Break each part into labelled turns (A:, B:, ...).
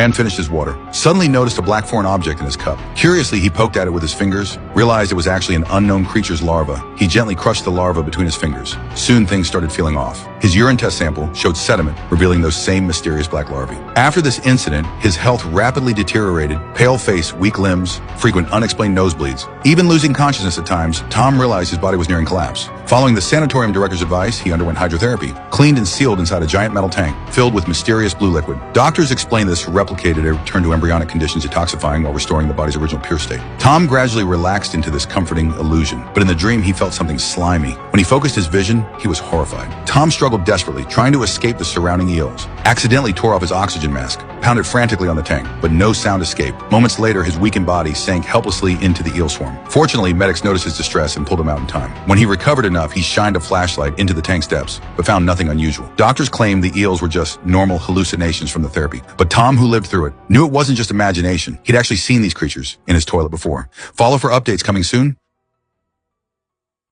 A: man finished his water, suddenly noticed a black foreign object in his cup. Curiously, he poked at it with his fingers, realized it was actually an unknown creature's larva. He gently crushed the larva between his fingers. Soon things started feeling off. His urine test sample showed sediment, revealing those same mysterious black larvae. After this incident, his health rapidly deteriorated, pale face, weak limbs, frequent unexplained nosebleeds. Even losing consciousness at times, Tom realized his body was nearing collapse. Following the sanatorium director's advice, he underwent hydrotherapy, cleaned and sealed inside a giant metal tank filled with mysterious blue liquid. Doctors explained this replicated a return to embryonic conditions, detoxifying while restoring the body's original pure state. Tom gradually relaxed into this comforting illusion, but in the dream he felt something slimy. When he focused his vision, he was horrified. Tom struggled desperately, trying to escape the surrounding eels. Accidentally tore off his oxygen mask, pounded frantically on the tank, but no sound escaped. Moments later, his weakened body sank helplessly into the eel swarm. Fortunately, medics noticed his distress and pulled him out in time. When he recovered enough, he shined a flashlight into the tank's depths, but found nothing unusual. Doctors claimed the eels were just normal hallucinations from the therapy. But Tom, who lived through it, knew it wasn't just imagination. He'd actually seen these creatures in his toilet before. Follow for updates coming soon.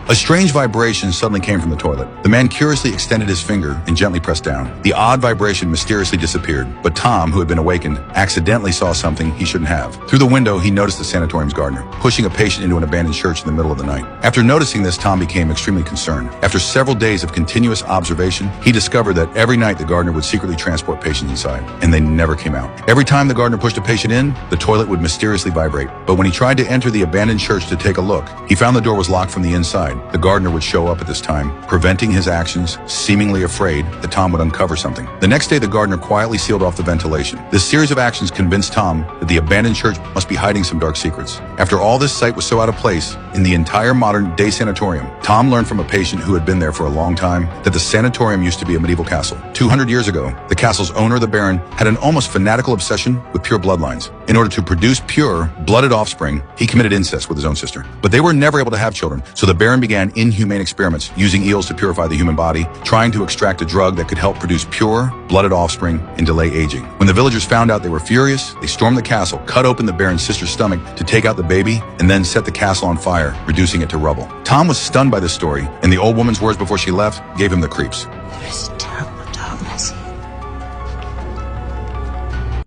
A: A strange vibration suddenly came from the toilet. The man curiously extended his finger and gently pressed down. The odd vibration mysteriously disappeared, but Tom, who had been awakened, accidentally saw something he shouldn't have. Through the window, he noticed the sanatorium's gardener, pushing a patient into an abandoned church in the middle of the night. After noticing this, Tom became extremely concerned. After several days of continuous observation, he discovered that every night the gardener would secretly transport patients inside, and they never came out. Every time the gardener pushed a patient in, the toilet would mysteriously vibrate. But when he tried to enter the abandoned church to take a look, he found the door was locked from the inside. The gardener would show up at this time, preventing his actions, seemingly afraid that Tom would uncover something. The next day, the gardener quietly sealed off the ventilation. This series of actions convinced Tom that the abandoned church must be hiding some dark secrets. After all, this site was so out of place in the entire modern-day sanatorium. Tom learned from a patient who had been there for a long time that the sanatorium used to be a medieval castle. 200 years ago, the castle's owner, the Baron, had an almost fanatical obsession with pure bloodlines. In order to produce pure, blooded offspring, he committed incest with his own sister. But they were never able to have children, so the Baron began inhumane experiments using eels to purify the human body, trying to extract a drug that could help produce pure, blooded offspring and delay aging. When the villagers found out, they were furious. They stormed the castle, cut open the Baron's sister's stomach to take out the baby, and then set the castle on fire, reducing it to rubble. Tom was stunned by this story, and the old woman's words before she left gave him the creeps.
B: There is terrible darkness here.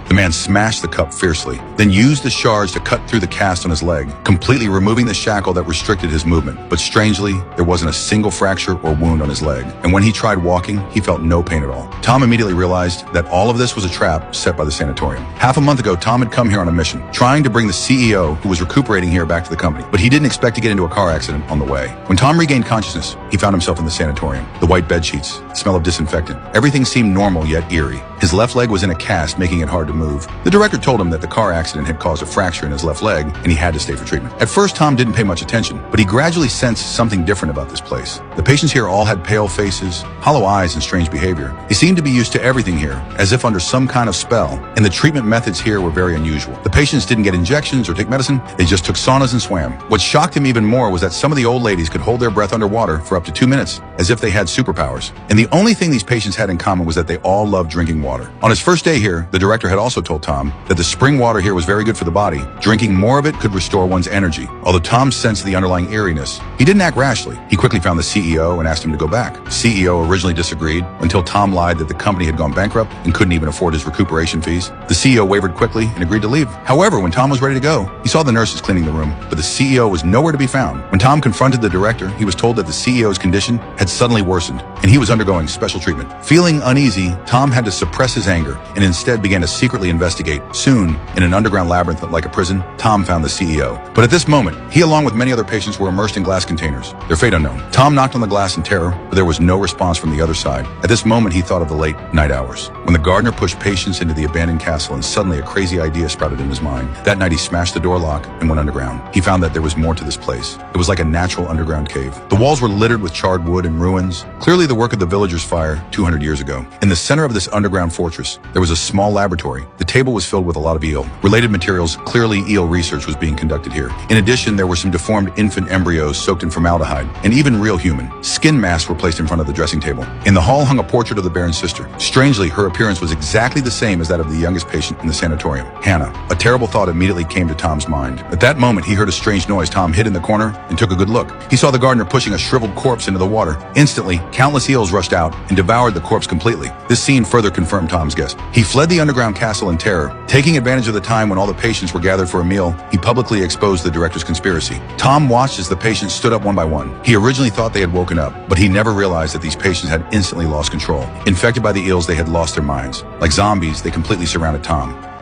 A: The man smashed the cup fiercely, then used the shards to cut through the cast on his leg, completely removing the shackle that restricted his movement. But strangely, there wasn't a single fracture or wound on his leg, and when he tried walking, he felt no pain at all. Tom immediately realized that all of this was a trap set by the sanatorium. Half a month ago, Tom had come here on a mission, trying to bring the CEO, who was recuperating here, back to the company, but he didn't expect to get into a car accident on the way. When Tom regained consciousness, he found himself in the sanatorium. The white bed sheets, the smell of disinfectant. Everything seemed normal yet eerie. His left leg was in a cast, making it hard to move. The director told him that the car accident had caused a fracture in his left leg, and he had to stay for treatment. At first, Tom didn't pay much attention, but he gradually sensed something different about this place. The patients here all had pale faces, hollow eyes, and strange behavior. They seemed to be used to everything here, as if under some kind of spell, and the treatment methods here were very unusual. The patients didn't get injections or take medicine, they just took saunas and swam. What shocked him even more was that some of the old ladies could hold their breath underwater for up to 2 minutes, as if they had superpowers. And the only thing these patients had in common was that they all loved drinking water. On his first day here, the director had also told Tom that the spring water here was very good for the body. Drinking more of it could restore one's energy. Although Tom sensed the underlying eeriness, he didn't act rashly. He quickly found the CEO and asked him to go back. The CEO originally disagreed until Tom lied that the company had gone bankrupt and couldn't even afford his recuperation fees. The CEO wavered quickly and agreed to leave. However, when Tom was ready to go, he saw the nurses cleaning the room, but the CEO was nowhere to be found. When Tom confronted the director, he was told that the CEO's condition had suddenly worsened, and he was undergoing special treatment. Feeling uneasy, Tom had to suppress his anger and instead began to secretly investigate. Soon, in an underground labyrinth like a prison, Tom found the CEO. But at this moment, he along with many other patients were immersed in glass containers, their fate unknown. Tom knocked on the glass in terror, but there was no response from the other side. At this moment, he thought of the late night hours, when the gardener pushed patients into the abandoned castle and suddenly a crazy idea sprouted in his mind. That night, he smashed the door lock and went underground. He found that there was more to this place. It was like a natural underground cave. The walls were littered with charred wood and ruins, clearly the work of the villagers' fire 200 years ago. In the center of this underground fortress, there was a small laboratory. The table was filled with a lot of eel. Related materials, clearly eel research was being conducted here. In addition, there were some deformed infant embryos soaked in formaldehyde, and even real human. Skin masks were placed in front of the dressing table. In the hall hung a portrait of the Baron's sister. Strangely, her appearance was exactly the same as that of the youngest patient in the sanatorium, Hannah. A terrible thought immediately came to Tom's mind. At that moment, he heard a strange noise. Tom hid in the corner and took a good look. He saw the gardener pushing a shriveled corpse into the water. Instantly, countless eels rushed out and devoured the corpse completely. This scene further confirmed Tom's guess. He fled the underground castle hustle and terror. Taking advantage of the time when all the patients were gathered for a meal, he publicly exposed the director's conspiracy. Tom watched as the patients stood up one by one. He originally thought they had woken up, but he never realized that these patients had instantly lost control. Infected by the ills, they had lost their minds. Like zombies, they completely surrounded Tom.